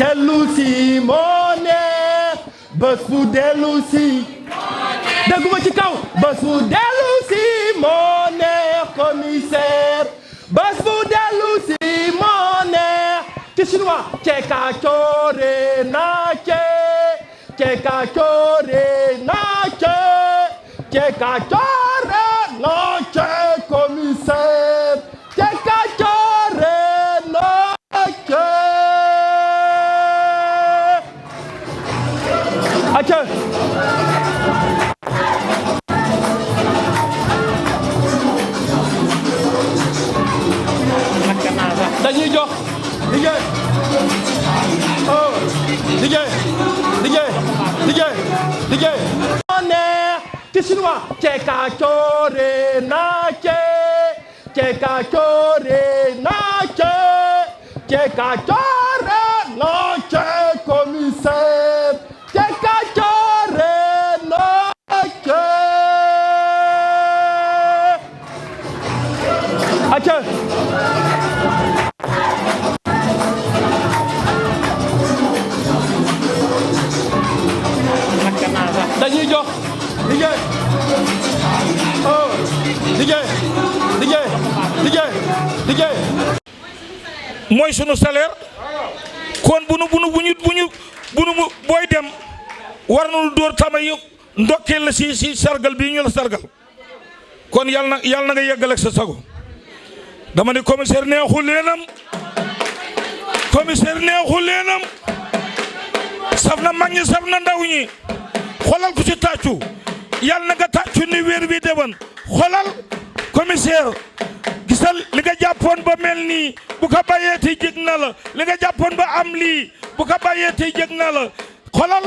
dellu si moo neex bés bu dellu si dégguma ci kaw bés bu dellu si moo neex commissaire bés bu dellu si moo neex ci chinois ceka coore na ceka coore na ceka coore na commissaire ceka coore na acca dañuy jox liggéey oh liggéey ci chinois ceka coore na ceka coore na ceka coore na commissaire ceka coore na acca dañuy jox liggéey oh liggéey mooy sunu salaire kon bu ñu booy dem war nañu dóor tama yi ndokkeel la si sargal bii ñu la sargal kon yàlla na nga yeggal ak sa sago dama ne commissaire neexu leenam saf na mag ñi saf na ndaw ñi xolal ku ci tàccu yàlla na nga tàccu ni weer wi dewan xolal commissaire gisal li nga jàppoon ba mel nii bu ko bàyyee tey jég na la li nga jàppoon ba am lii bu ko bàyyee tey jég na la xolal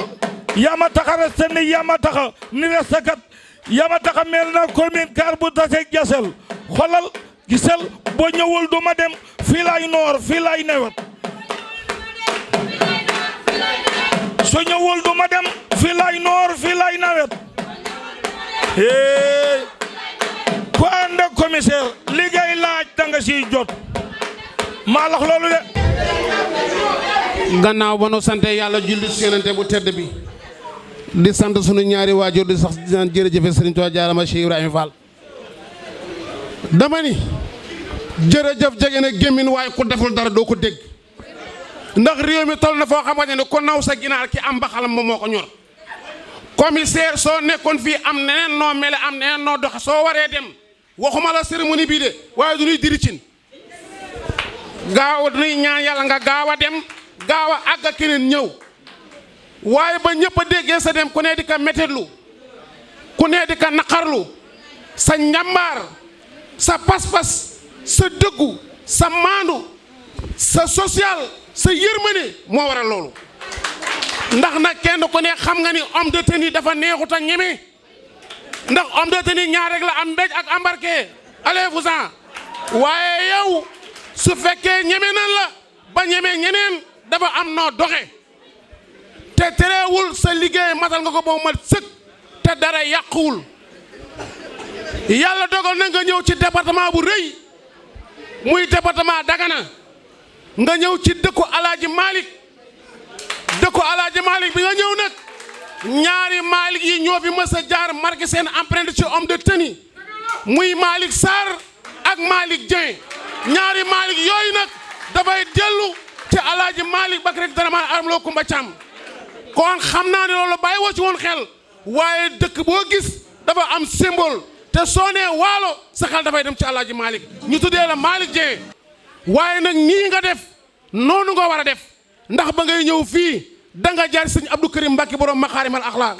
yaa ma taxa reste ni yaa ma taxa ni reste kat yaa ma taxa mel na commune car bu taseeg jasel xolal gisal boo ñëwul du ma dem fii laay noor fii laay nawet soo ñëwul du ma dem fii laay noor fii laay nawet ku ànd ak commissaire li ngay laaj danga siy jot maa lax loolu de gannaaw ba nu sante yàlla julli ci Yonent bu tedd bi di sant sunu ñaari waajur di sax di naan jërëjëfe Sëriñ Tuubaa jaarama Cheikh Ibrahima Fall dama ni jërëjëf jege na gémmin waaye ku deful dara doo ko dégg ndax réew mi toll na foo xamante ne ko naw sa ginaar ki am baxalam moom moo ko ñor commissaire soo nekkoon fii am neneen noo mele am neneen noo doxe soo waree dem waxuma la cérémonie bii de waaye du ñuy diri cin gaaw duñuy ñaan yàlla nga gaaw a dem gaaw a àgg keneen ñëw waaye ba ñëpp a déggee sa dem ku ne di ka métitlu ku ne di ka naqarlu sa njàmbaar sa pas-pas sa dëggu sa maandu sa social sa yërmande moo waral loolu ndax nag kenn ku ne xam nga ni homme de tenue dafa neexut a ñeme ndax homme de tenue ñaar rek la am mbéj ak embarqué allez-vous-en waaye yow su fekkee ñeme nan la ba ñeme ñeneen dafa am noo doxe te terewul sa liggéey matal nga ko boo mat sëkk te dara yàquwul yàlla dogal na nga ñëw ci département bu rëy muy département Dagana nga ñëw ci dëkku Alaaji Malick bi nga ñëw nag ñaari Malick yi ñoo fi mës a jaar marqué seen empreinte ci homme de tenue muy Malick Sarr ak Malick Dieng ñaari Malick yooyu nag dafay dellu ci Alaaji Malick Bakary Dramane Aram Lo Kumba Thiam kon xam naa ne loolu bàyyi woo ci woon xel waaye dëkk boo gis dafa am symbole te soo nee waalo sa xel dafay dem ci Alaaji Malick ñu tuddee la Malick Dieng waaye nag nii nga def noonu nga war a def ndax ba ngay ñëw fii da nga jaar sëñ Abdou Karim Mbacke borom Maxaarimal Axlaaq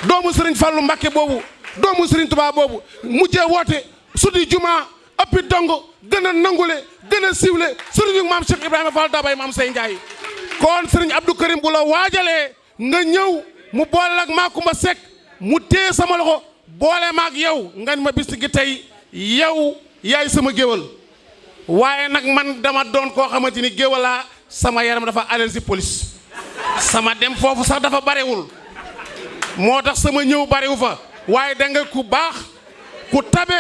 doomu sëriñ Fallu Mbacke boobu doomu sëriñ Tuubaa boobu mujjee woote sudi juma ëppi dongo gën a nangule gën a siwle sëriñu maam Cheikh Ibrahima Fall dabay maam say Njaay kon sëriñ Abdou Karim bu la waajalee nga ñëw mu boole ak Makumba Seck mu téye sama loxo boole maag yow nga ma bis gi tey yow yaay sama géwal waaye nag man dama doon koo xamante ni géwalaa sama yaram dafa allergie police sama dem foofu sax dafa barewul moo tax sama ñëw barewu fa waaye da nga ku baax ku tabe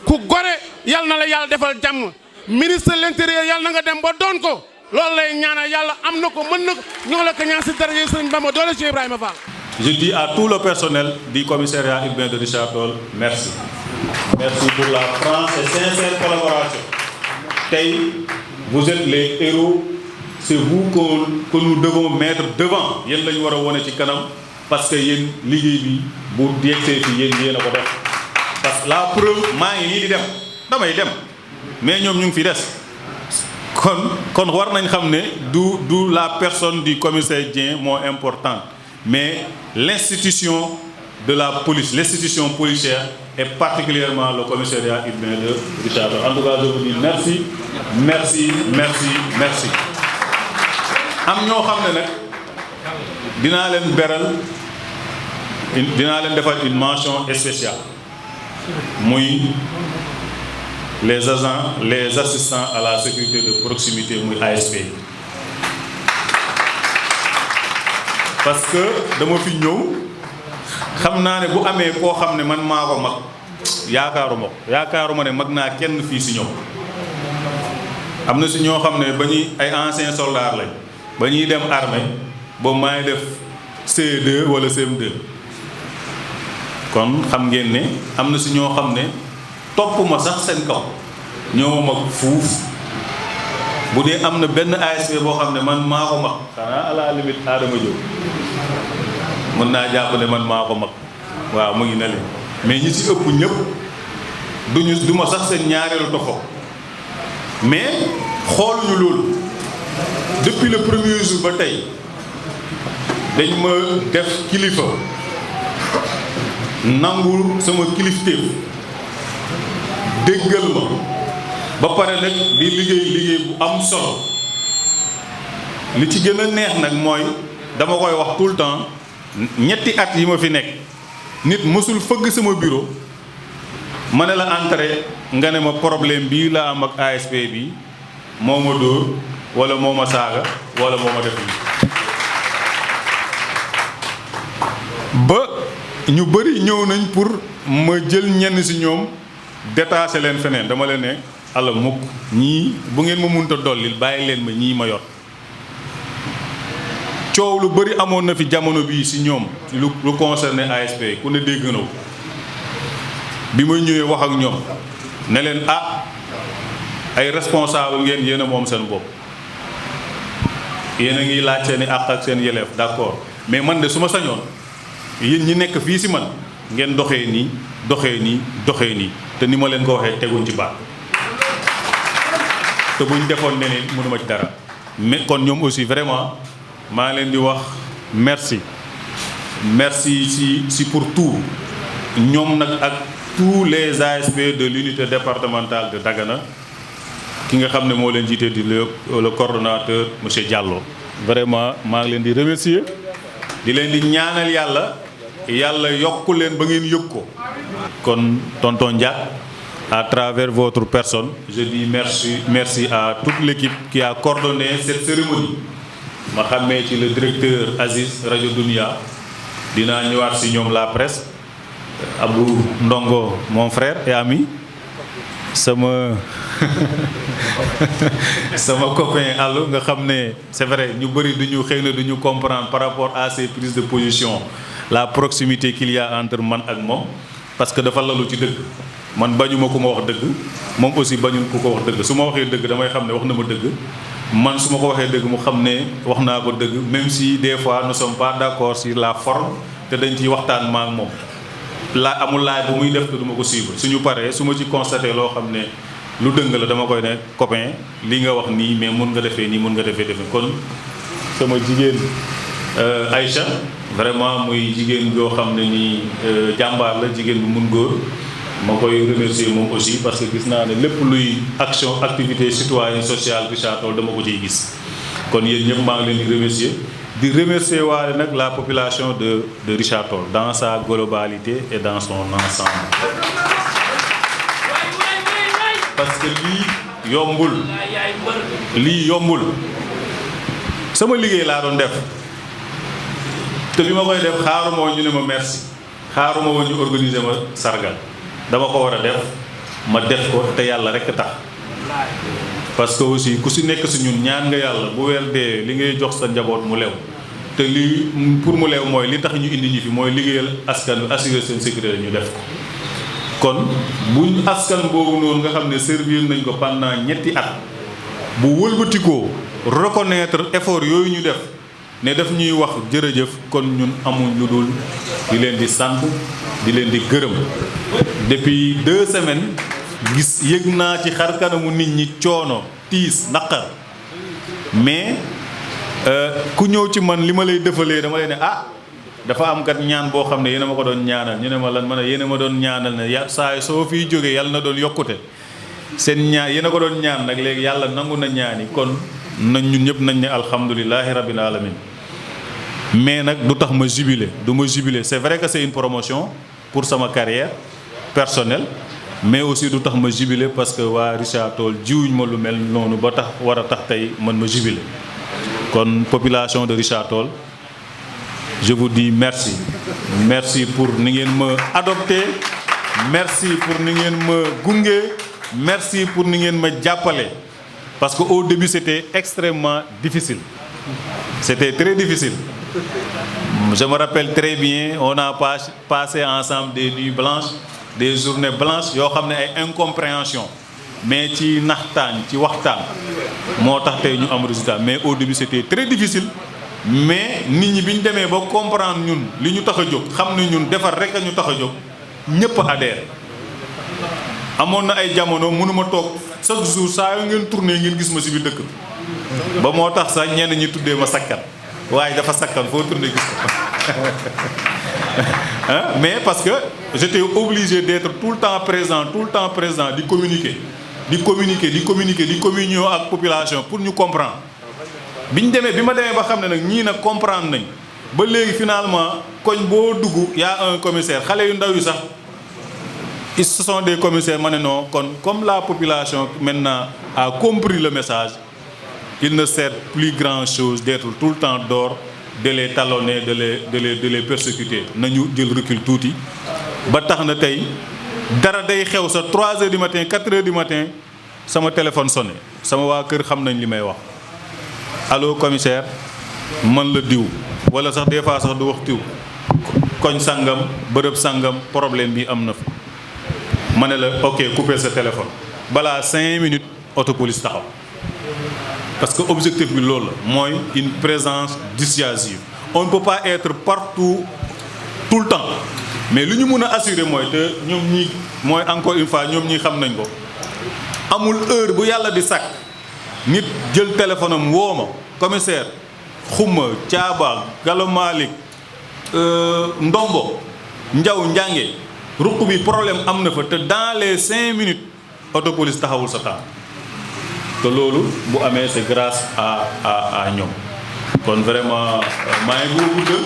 ku gore yal na la yàlla defal jàmm ministre de l'intérieur yal na nga dem ba doon ko loolu lay ñaanal yàlla am na ko mën na ko ñoo la ko ñaan si daraja Sëriñ Bamba doole ci Ibrahima Fall. Je dis à tout le personnel du commissariat urbain de Richard Toll, merci. Merci pour la franche et sincère collaboration. Tey, vous êtes les héros, c'est vous que nous devons mettre devant. Yéen la ñu war a wone ci kanam parce que yéen liggéey bi bu yegsee fi yéen a ko def. Parce que la preuve maa ngi nii di dem damay dem mais ñoom ñu ngi fi des. kon war nañ xam ne du la personne du commissaire Dieng moo importante. Mais l'institution de la police, l'institution policière et particulièrement le commissariat urbain de Richard Toll. En tout cas, je vous dis merci, merci, merci, merci. am ñoo xam ne nag dinaa leen defal une mention spéciale muy les agents, les assistants à la sécurité de proximité muy ASP. Parce que dama fi ñëw xam naa ne bu amee koo xam ne man maa ko mag yaakaaruma ne mag naa kenn fii si ñoom am na si ñoo xam ne ba ñuy ay anciens soldats lañ ba ñuy dem armée boobu maa ngi def C2 wala CM2 kon xam ngeen ne am na si ñoo xam ne topp ma sax seen kaw ñoo mag fuuf. bu dee am na benn ASP boo xam ne man maa ko mag xanaa à la limite Adama Diop mën naa jàpp ne man maa ko mag waaw mu ngi ne leen mais ñi ci ëpp ñëpp du ma sax seen ñaareelu tofo mais xooluñu loolu depuis le premier jour ba tey dañ ma def kilifa nangul sama kilifteef déggal ma ba pare nag di liggéey bu am solo li ci gën a neex nag mooy dama koy wax tout le temps ñetti at yi ma fi nekk nit mësul fëgg sama bureau ma ne la entrée nga ne ma problème bii la am ak ASP bi moo ma dóor wala moo ma saaga wala moo ma def lii ba ñu bëri ñëw nañ pour ma jël ñenn ci ñoom détaché leen feneen dama leen ne ala mukk ñii bu ngeen ma munta dollil bàyyi leen ma ñii ma yor coow lu bëri amoon na fi jamono bii ci ñoom lu concerné ASP ku ne dégg na bi ma ñëwee wax ak ñoom ne leen ay responsable ngeen yéen a moom seen bopp yéen a ngi laaj seen i àq ak seen yelleef d'accord mais man de su ma sañoon yéen ñi nekk fii ci man ngeen doxee nii te ni ma leen ko waxee teguñ ci baat te buñ defoon neneen mënuma ci dara mais kon ñoom aussi vraiment maa leen di wax merci ci pour tout ñoom nag ak tous les ASP de l'unité départementale de Dagana ki nga xam ne moo leen jiite di le coordonnateur monsieur Diallo vraiment maa ngi leen di remercier di leen di ñaanal yàlla yokku leen ba ngeen yëg ko kon tonton Ndiak à travers votre personne je dis merci à toute l'équipe qui a coordonné cette cérémonie ma xamee ci le directeur Aziz Radio Dunia dinaa ñëwaat ci ñoom la presse Abou Ndongo mon frère et ami sama copain Allo nga xam ne c'est vrai ñu bëri xëy na duñu comprendre par rapport à ces prises de position la proximité qu'il y a entre man ak moom parce que dafa lalu ci dëgg man bañuma ku ma wax dëgg moom aussi bañul ku ko wax dëgg su ma waxee dëgg damay xam ne wax na ma dëgg man su ma ko waxee dëgg mu xam ne wax naa ko dëgg même si des fois nous sommes pas d'accord sur la forme te dañ ciy waxtaan ma ak moom amul laaj bu muy def te du ma ko suivre suñu paree su ma ci constaté loo xam ne lu dëng la dama koy ne copain li nga wax nii mais mun nga defee nii mun nga defee kon sama jigéen Aïcha vraiment muy jigéen joo xam ne nii jàmbaar la jigéen bu mun góor ma koy remercier moom aussi parce que gis naa ne lépp luy activité citoyenne sociale Richard Toll dama ko ciy gis kon yéen ñëpp maa ngi leen di remercier waale nag la population de Richard Toll dans sa globalité et dans son ensemble parce que lii yombul sama liggéey laa doon def te bi ma koy def xaaruma woon ñu ne ma merci xaaruma woon ñu organiser ma sargal dama ko war a def ma def ko te yàlla rekk tax parce que aussi ku si nekk si ñun ñaan nga yàlla bu weer dee li ngay jox sa njaboot mu lew te lii pour mu lew mooy li tax ñu indi ñu fi mooy liggéeyal askan wi assurer seen sécurité ñu def ko kon buñ askan boobu noonu nga xam ne servir nañ ko pendant ñetti at bu wëlbatikoo reconnaître effort yooyu ñu def ne daf ñuy wax jërëjëf kon ñun amuñ lu dul di leen di sant di leen di gërëm depuis 2 semaines gis yëg naa ci xar kanamu nit ñi coono tiis naqar mais ku ñëw ci man li ma lay defalee dama lay ne dafa am kat ñaan boo xam ne yéen a ma ko doon ñaanal ñu ne ma lan ma ne yéen a ma doon ñaanal ne saa soo fiy jógee yàlla na doon yokkute seen ñaan yéen a ko doon ñaan nag léegi yàlla nangu na ñaani kon nañ ñun ñëpp nañ ne alhamdulilahi rabbil alamin mais nag du tax ma jubilé du ma jubilé c'est vrai que c'est une promotion pour sama carrière personnelle mais aussi du tax ma jubilé parce que waa Richard Toll jiwuñ ma lu mel noonu ba tax war a tax tey man ma jubilé kon population de Richard Toll je vous dis merci merci pour ni ngeen ma adopté merci pour ni ngeen ma gunge merci pour ni ngeen ma jàppale parce que au début c'était extrêmement difficile c'était très difficile je me rappelle très bien on a passé ensemble des nuits blanches des journées blanches yoo xam ne ay incompréhension mais ci naxtaan ci waxtaan moo tax tey ñu am résultat mais au début c'était très difficile mais nit ñi bi ñu demee ba comprendre ñun li ñu tax a jóg xam ne ñun defar rek a ñu tax a jóg ñëpp adhéré amoon na ay jamono mënuma toog chaque jour saa yu ngeen tourné ngeen gis ma si biir dëkk ba moo tax sax ñenn ñi tuddee ma sakkan waaye dafa sakkan foo tourné gis ko mais parce que j'étais obligé d'être tout le temps présent di communiquer ak population pour ñu comprendre bi ma demee ba xam ne nag ñii nag comprendre nañ ba léegi finalement koñ boo dugg y a un commissaire xale yu ndaw yi sax ce sont des commissaires ma ne non kon comme la population maintenant a compris le message il ne sert plus grand chose d'être tout le temps dehors de les talonner de les persécuter nañu jël recul tuuti ba tax na tey dara day xew sa 3 heures du matin 4 heures du matin sama téléphone sonné sama waa kër xam nañ li may wax allo commissaire man la diw wala sax des fois sax du wax diw koñ sangam bërëb sangam problème bi am na fa ma ne la ok couper sa téléphone balaa 5 minutes auto police taxaw parce que objectif bi loolu la mooy une présence dissuasive on ne peut pas être partout tout le temps mais li ñu mën a assurer mooy te ñoom ñi mooy encore une fois ñoom ñi xam nañ ko amul heure bu yàlla di sàkk nit jël téléphone am woo ma commissaire xuma caaba Gallo Malick ndombo njaw njànge ruq bi problème am na fa te dans les 5 minutes auto police taxawul sa temps te loolu bu amee c'est grâce à ñoom kon vraiment maa ngi boobu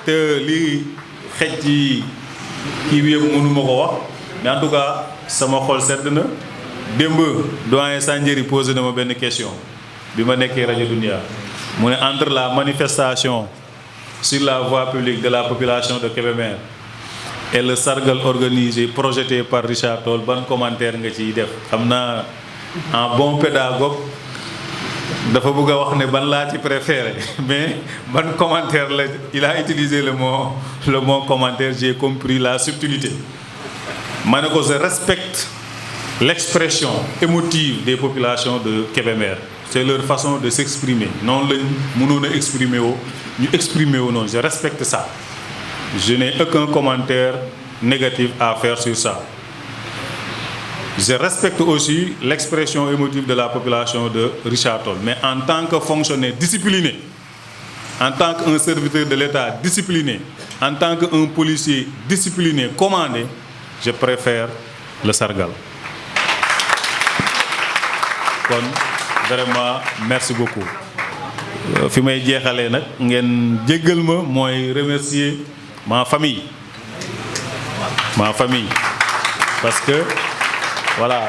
te lii xej ci kii bi yëpp mënuma ko wax mais en tout cas sama xol sedd na démb doyen Sandiéry posé na ma benn question bi ma nekkee rajo Dunia mu ne entre la manifestation sur la voie publique de la population de Kébémer et le sargal organisé projeté par Richard Toll ban commentaire nga ciy def xam naa en bon pédagogue dafa bëgg a wax ne ban laa ci préféré mais ban commentaire la il a utilisé le mot commentaire j'ai compris la subtilité ma ne ko je respecte l'expression émotive des populations de Kébémer c'est leur façon de s'exprimer noonu lañ mënoon a exprimer woo ñu exprimer woo noonu je respecte ça je n'ai aucun commentaire négatif à faire sur ça je respecte aussi l'expression émotive de la population de Richard Toll mais en tant que fonctionnaire discipliné en tant qu'un serviteur de l'État discipliné en tant qu'un policier discipliné commandé je préfère le sargal kon vraiment merci beaucoup fi may jeexalee nag ngeen jéggal ma mooy remercier ma famille parce que voilà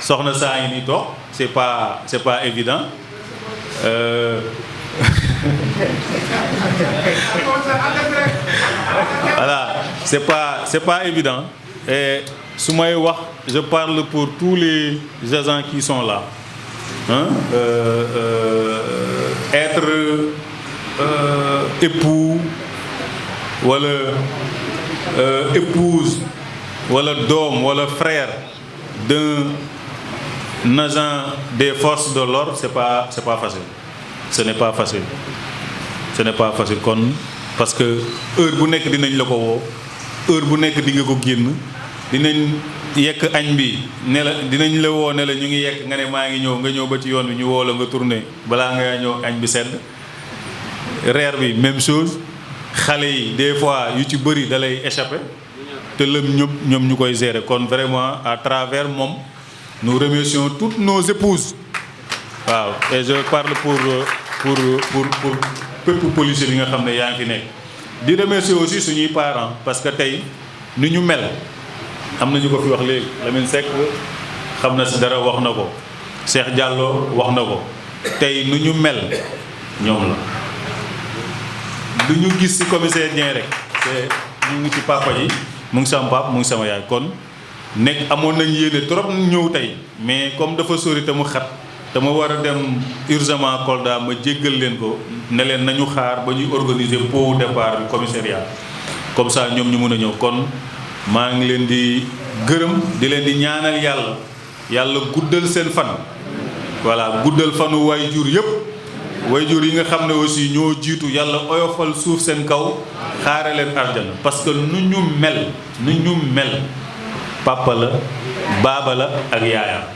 soxna saa ngi nii toog c'est pas évident voilà c'est pas évident et su may wax je parle pour tous les agents qui sont là hein être époux wala épouse wala doom wala frère d'un agent des forces de l'ordre c'est pas facile ce n'est pas facile kon parce que heure bu nekk dinañ la ko woo heure bu nekk di nga ko génn dinañ yekk añ bi ne la dinañ la woo ne la ñu ngi yekk nga ne maa ngi ñëw nga ñëw ba ci yoon bi ñu woo la nga tourné balaa nga ñëw añ bi sedd reer bi même chose xale yi des fois yu ci bëri da lay échappé te lëm ñoom ñu koy gérer kon vraiment à travers moom nous remercions toutes nos épouses waaw et je parle pour bépp policier bi nga xam ne yaa ngi fi nekk di remercier aussi suñuy parents parce que tey ni ñu mel am na ñu ko fi wax léegi Lamine Seck xam na si dara wax na ko Cheikh Diallo wax na ko tey nu ñu mel ñoom la lu ñu gis ci commissaire Dieng rek te ñu ngi ci papa ji mu ngi sama papa mu ngi sama yaay kon nekk amoon nañ yéene trop ñëw tey mais comme dafa sori te mu xat te ma war a dem urgemment Kolda ma jéggal leen ko ne leen nañu xaar ba ñuy organiser pot départ bi commissariat comme ça ñoom ñu mën a ñëw kon maa ngi leen di gërëm di leen di ñaanal yàlla guddal seen fan voilà guddal fanu waajur yëpp waajur yi nga xam ne aussi ñoo jiitu yàlla oyofal suuf seen kaw xaare leen arjana parce que nu ñu mel papa la baaba la ak yaaya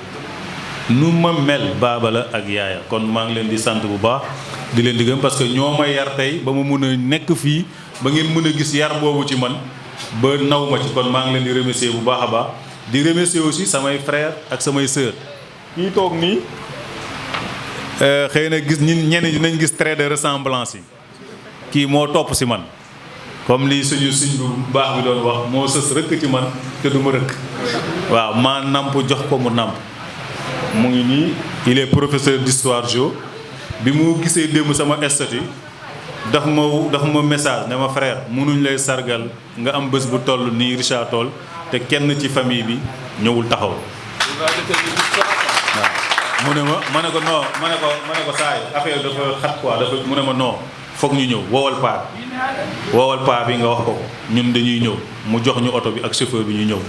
nu ma mel baaba la ak yaaya kon maa ngi leen di sant bu baax di leen di gëm parce que ñoo ma yar tey ba ma mun a nekk fii ba ngeen mën a gis yar boobu ci man ba naw ma ci kon maa ngi leen di remercier bu baax a baax di remercier aussi samay frère ak samay sœur kii toog nii xëy na gis ñenn dinañ gis trait de ressemblance yi kii moo topp si man comme lii suñ bu baax bi doon wax moo sës rëkk ci man te du ma rëkk waaw maa namp jox ko mu namp mu ngi nii il est professeur d'histoire géo bi mu gisee démb sama statut daf ma message ne ma frère mënuñ lay sargal nga am bés bu toll nii Richard Toll te kenn ci famille bi ñëwul taxaw waaw mu ne ma ne ko non ma ne ko saay affaire dafa xat quoi dafa mu ne ma non foog ñu ñëw woowal paa bi nga wax ko ñun dañuy ñëw mu jox ñu oto bi ak chauffeur bi ñu ñëw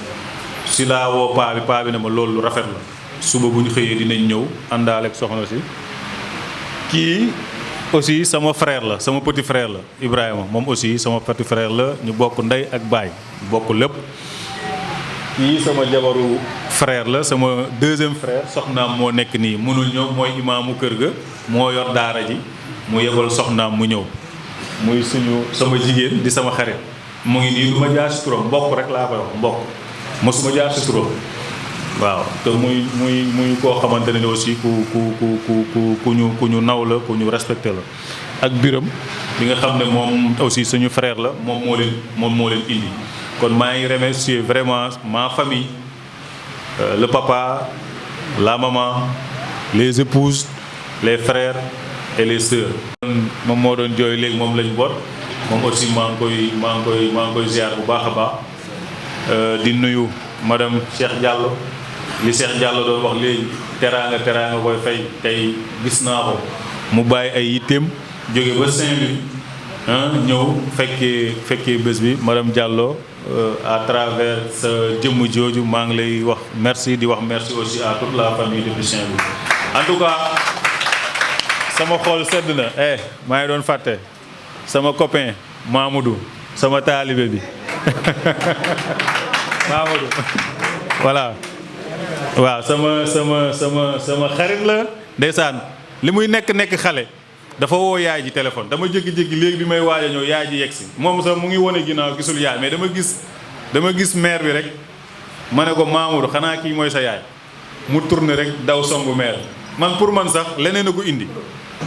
si laa woo paa bi ne ma loolu lu rafet la suba bu ñu xëyee dinañ ñëw àndaale ak soxna si kii aussi sama frère la sama petit frère la Ibrahima moom aussi sama petit frère la ñu bokk ndey ak baay bokk lépp kii sama jabaru frère la sama deuxième frère soxnaam moo nekk nii mënul ñëw mooy imaamu kër ga moo yor daara ji mu yebal soxnaam mu ñëw muy sama jigéen di sama xarit mu ngi nii du ma jaar si turam mbokk rek laa koy wax mbokk mosuma jaar si turam waaw te muy koo xamante ne aussi ku ñu naw la ku ñu respecté la ak biram bi nga xam ne moom aussi suñu frère la moom moo leen indi kon maa ngi remercier vraiment ma famille le papa la maman les épouses les frères et les sœurs moom moo doon jooy léegi moom lañ boot moom aussi maa ngi koy ziar bu baax a baax di nuyu madame Cheikh Diallo li Cheikh Diallo doon wax léegi teraanga koy fay tey gis naa ko mu bàyyi ay yitteem jóge ba Saint-Louis ñëw fekkee bés bi madame Diallo à travers sa jëmm jooju maa ngi lay wax merci di wax merci aussi à toute la famille de Saint-Louis en tout cas sama xol sedd na maa ngi doon fàtte sama copain Mamadou sama taalibe bi Mamadou voilà waaw sama xarit la ndeysaan li muy nekk xale dafa woo yaay ji téléphone dama jékki-jékki léegi bi may waaj a ñëw yaay ji yegg si moom sax mu ngi wane ginnaaw gisul yaay mais dama gis mère bi rek ma ne ko Mamadou xanaa kii mooy sa yaay mu tourné rek daw songu mère man pour man sax leneen a ko indi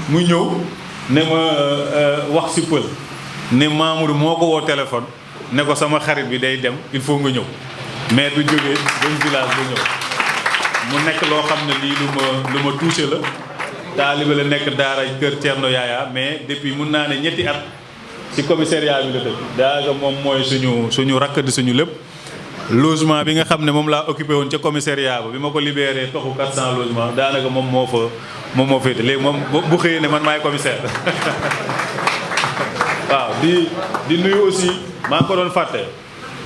mu ñëw ne ma wax si pël ne Mamadou moo ko woo téléphone ne ko sama xarit bi day dem il faut nga ñëw maire bi jógee dem village ba ñëw mu nekk loo xam ne lii lu ma touché la taalibe la nekk daara kër Thierno Yaaya mais depuis mun naa ne ñetti at ci commissariat bi la dëkk daaga moom mooy suñu rakk di suñu lépp logement bi nga xam ne moom laa occupé woon ca commissariat ba bi ma ko libéré toxu 400 logement daanaka moom moo féete léegi moom bu xëyee ne man maay commissaire waaw di nuyu aussi maa ngi ko doon fàtte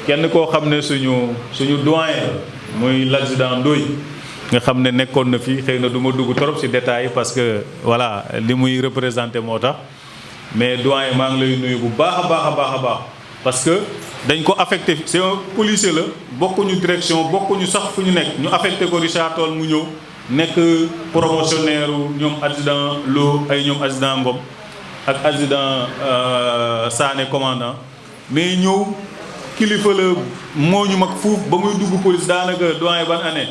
kenn koo xam ne suñu doyen muy l'adjudant Ndoye nga xam ne nekkoon na fii xëy na du ma dugg trop ci détails parce que voilà li muy représenté moo tax mais doyen maa ngi lay nuyu bu baax a baax parce que dañ ko affecté c'est un policier la bokkuñu direction bokkuñu sax fu ñu nekk ñu affecté ko Richard Toll mu ñëw nekk promotionnaire ñoom adjudant Lo ay ñoom adjudant Ngom ak adjudant Sané commandant mais ñëw kilifa la moo ñu mag fuuf ba muy dugg police daanaka doyen ban année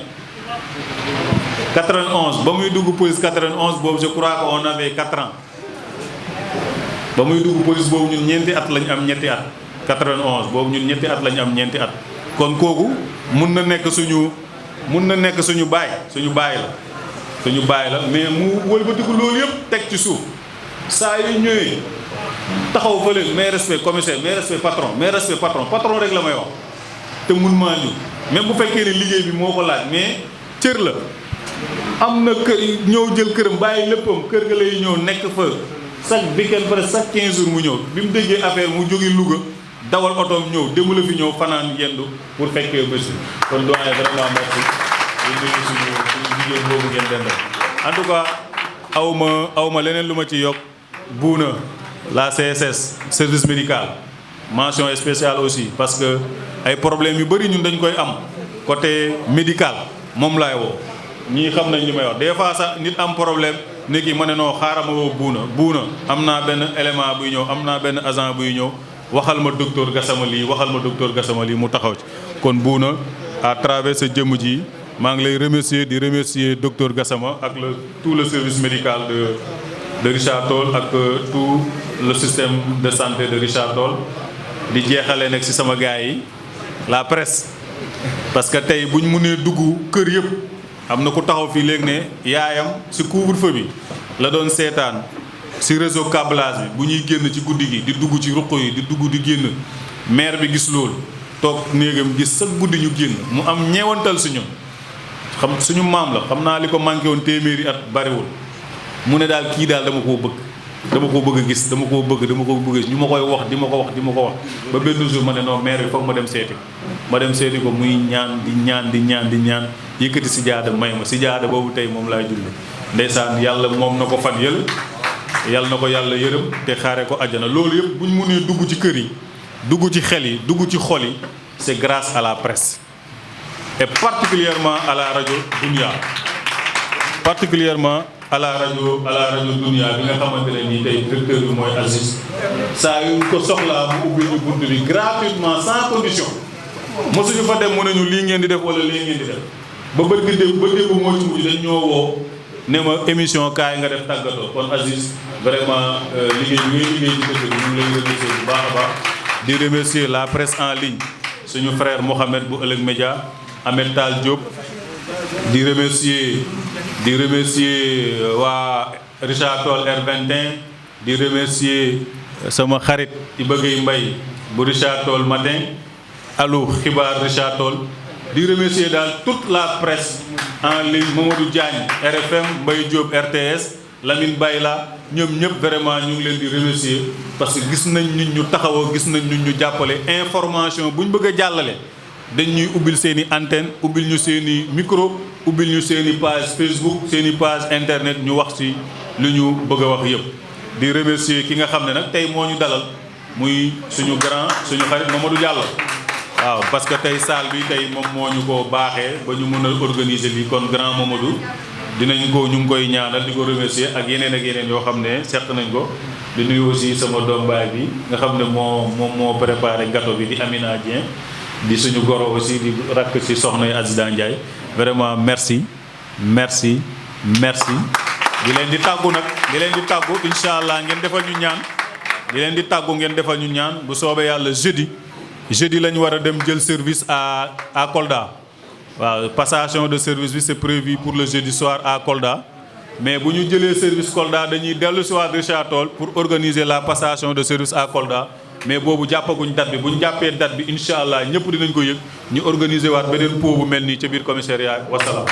91 ba muy dugg police 91 boobu je crois que on avait 4 ans ba muy dugg police boobu ñun ñeenti at lañ am ñetti at 91 boobu ñun ñetti at lañ am ñeenti at kon kooku mun na nekk suñu baay la mais mu wëlbatiku loolu yëpp teg ci suuf saa yu ñëwee taxaw fa leen mais respect commissaire mais respect patron rek la may wax te mun maa ñu même bu fekkee ne liggéey bi moo ko laaj mais cër la am na kër ñëw jël këram bàyyi léppam kër ga lay ñëw nekk fa chaque weekend presque chaque 15 jours mu ñëw bi mu déggee affaire mu jóge Louga dawal otoom ñëw démb la fi ñëw fanaan yendu pour fekkee bés kon doyen vraiment merci di nuyu suñu jigéen boobu ngeen dendal en tout cas awma leneen lu ma ci yokk buuna la CSS service médical mention spéciale aussi parce que ay problèmes yu bëri ñun dañ koy am côté médical moom laay woo ñii xam nañ li may wax des fois sax nit am problème ne kii ma ne noo xaaral ma woo buuna am naa benn élément buy ñëw am naa benn agent buy ñëw waxal ma docteur Gassama lii mu taxaw ci kon buuna à travers sa jëmm ji maa ngi lay remercier docteur Gassama ak tout le service médical de Richard Toll ak tout le système de santé de Richard Toll di jeexalee nag ci sama gars yi la presse parce que tey bu ñu mënee dugg kër yëpp am na ku taxaw fii léegi ne yaayam ci couvre-feu bi la doon seetaan ci réseau câblage bi bu ñuy génn ci guddi gi di dugg ci ruq yi di dugg di génn maire bi gis loolu toog néegam gis sa guddi ñu génn mu am ñeewantal ci ñun xam suñu maam la xam naa li ko manqué woon téeméeri at bariwul mu ne daal kii daal dama koo bëgg a gis dama koo bëgg ñu ma koy wax di ma ko wax ba benn jour ma ne non maire bi foog ma dem seeti ko muy ñaan di ñaan yëkkati si jaada may ma si jaada boobu tey moom laay julli ndeysaan yàlla moom na ko fan yàlla na ko yàlla yërëm te xaare ko àjjana loolu yëpp bu ñu mënee dugg ci kër yi dugg ci xel yi dugg ci xol yi c'est grâce à la presse et particulièrement à la rajo Dunia Dunia bi nga xamante ne nii tey directeur bi mooy Aziz saa yu ko soxlaa mu ubbi ñu bunt bi gratuitement sans condition mosuñu fa dem mu ne ñu lii ngeen di def wala lii ngeen di def ba démb moo ci mujj dañ ñoo woo ne ma émission kaay nga def tàggatoo kon Aziz vraiment liggéey bi ngay liggéey ci dëkk bi ñu ngi lay remercier bu baax a baax di remercier la presse en ligne suñu frère Mohamed bu Ëllëg Média Ahmed Tall Diop di remercier waa Richard Toll R21 di remercier sama xarit Iba Gueye Mbaye bu Richard Toll matin allo xibaar Richard Toll di remercier daal toute la presse en ligne Mamadou Diagne RFM Mbaye Diop RTS Lamine Bayla ñoom ñëpp vraiment ñu ngi leen di remercier parce que gis nañ nit ñu taxawoo gis nañ nit ñu jàppale information bu ñu bëgg a jàllale dañ ñuy ubbil seen i antenne ubbil ñu seen i micro ubbil ñu seen i page Facebook seen i page internet ñu wax ci lu ñu bëgg a wax yëpp di remercier ki nga xam ne nag tey moo ñu dalal muy suñu grand suñu xarit Mamadou Diallo waaw parce que tey salle bi tey moom moo ñu ko baaxee ba ñu mën a organiser lii kon grand Mamadou dinañ ko ñu ngi koy ñaanal di ko remercier ak yeneen yoo xam ne seq nañ ko di nuyu aussi sama doom baay bi nga xam ne moo préparé gâteau bi di Amina Dieng di suñu goro aussi di rakk ci soxna yi Azida Ndiaye vraiment merci di leen di tàggu incha allah ngeen defal ñu ñaan bu soobee yàlla jeudi lañu war a dem jël service à Kolda waaw passation de service bi c'est prévu pour le jeudi soir à Kolda mais bu ñu jëlee service Kolda dañuy dellu si waat Richard Toll pour organiser la passation de service à Kolda mais boobu jàppaguñ date bi bu ñu jàppee date bi incha allah ñëpp dinañ ko yëg ñu organiser waat beneen pot bu mel nii ca biir commissariat wasalaam.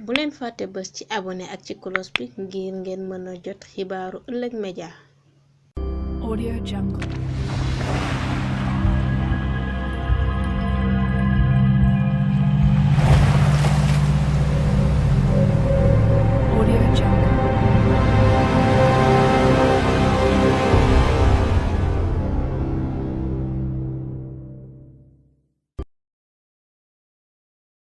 bu leen fàtte bës ci abonné ak ci cloche bi ngir ngeen mën a jot xibaaru ëllëg média. Audio Jungle.